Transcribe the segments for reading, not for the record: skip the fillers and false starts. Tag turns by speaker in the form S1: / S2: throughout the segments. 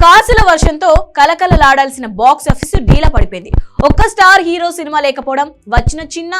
S1: కాసుల వర్షంతో కలకలలాడాల్సిన box office డీలా పడిపోయింది. ఒక్క స్టార్ హీరో సినిమా లేకపోవడం, వచ్చిన చిన్న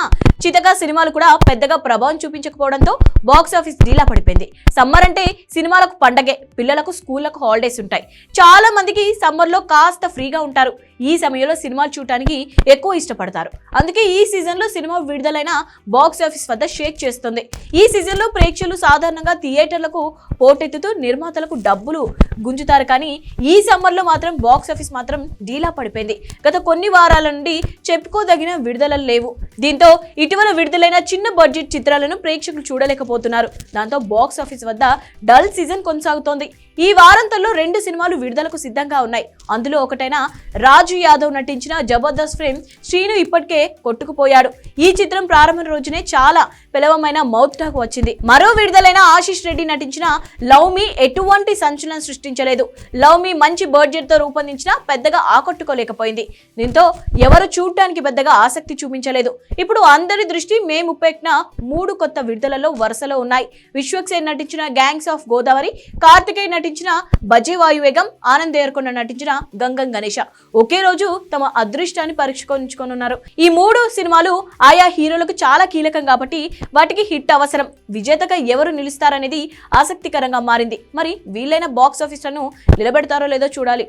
S1: చితక సినిమాలు కూడా పెద్దగా ప్రభావం చూపించకపోవడంతో బాక్స్ ఆఫీస్ డీలా పడిపోయింది. సమ్మర్ అంటే సినిమాలకు పండగే, పిల్లలకు స్కూళ్లకు హాలిడేస్ ఉంటాయి. చాలా మందికి సమ్మర్ లో కాస్త ఫ్రీగా ఉంటారు. ఈ సమయంలో సినిమాలు చూడటానికి ఎక్కువ ఇష్టపడతారు. అందుకే ఈ సీజన్ లో సినిమా విడుదలైన బాక్స్ ఆఫీస్ వద్ద షేక్ చేస్తుంది. ఈ సీజన్ లో ప్రేక్షకులు సాధారణంగా థియేటర్లకు పోటెత్తుతూ నిర్మాతలకు డబ్బులు గుంజుతారు. కానీ ఈ సమ్మర్ లో మాత్రం బాక్స్ ఆఫీస్ మాత్రం డీలా పడిపోయింది. గత కొన్ని వారాల నుండి చెప్పుకోదగిన విడుదలలు లేవు. దీంతో ఇటీవల విడుదలైన చిన్న బడ్జెట్ చిత్రాలను ప్రేక్షకులు చూడలేకపోతున్నారు. దాంతో బాక్స్ ఆఫీస్ వద్ద డల్ సీజన్ కొనసాగుతోంది. ఈ వారాంతంలో 2 సినిమాలు విడుదలకు సిద్ధంగా ఉన్నాయి. అందులో ఒకటైన రాజు యాదవ్ నటించిన జబర్దస్త్ ఫిల్మ్ శ్రీను ఇప్పటికే కొట్టుకుపోయాడు. ఈ చిత్రం ప్రారంభం రోజునే చాలా పిలవమైన మౌత్ టాక్ వచ్చింది. మరో విడుదలైన ఆశీష్ రెడ్డి నటించిన లవ్ మీ ఎటువంటి సంచలనం సృష్టించలేదు. లవ్ మీ మంచి బడ్జెట్ తో రూపొందించిన పెద్దగా ఆకట్టుకోలేకపోయింది. దీంతో ఎవరు చూడటానికి పెద్దగా ఆసక్తి చూపించలేదు. ఇప్పుడు అందరి దృష్టి మే 31న 3 కొత్త విడుదలలో వరుసలో ఉన్నాయి. విశ్వక్సేన్ నటించిన గ్యాంగ్స్ ఆఫ్ గోదావరి, కార్తికేయ నటించిన బజే వాయువేగం, ఆనంద్ దేవరకొండ నటించిన గంగం గణేశ ఒకే రోజు తమ అదృష్టాన్ని పరీక్షించుకోనున్నారు. ఈ 3 సినిమాలు ఆయా హీరోలకు చాలా కీలకం కాబట్టి వాటికి హిట్ అవసరం. విజేతగా ఎవరు నిలుస్తారనేది ఆసక్తికరంగా మారింది. మరి వీళ్ళైన బాక్స్ ఆఫీస్లను నిలబెడతారో లేదో చూడాలి.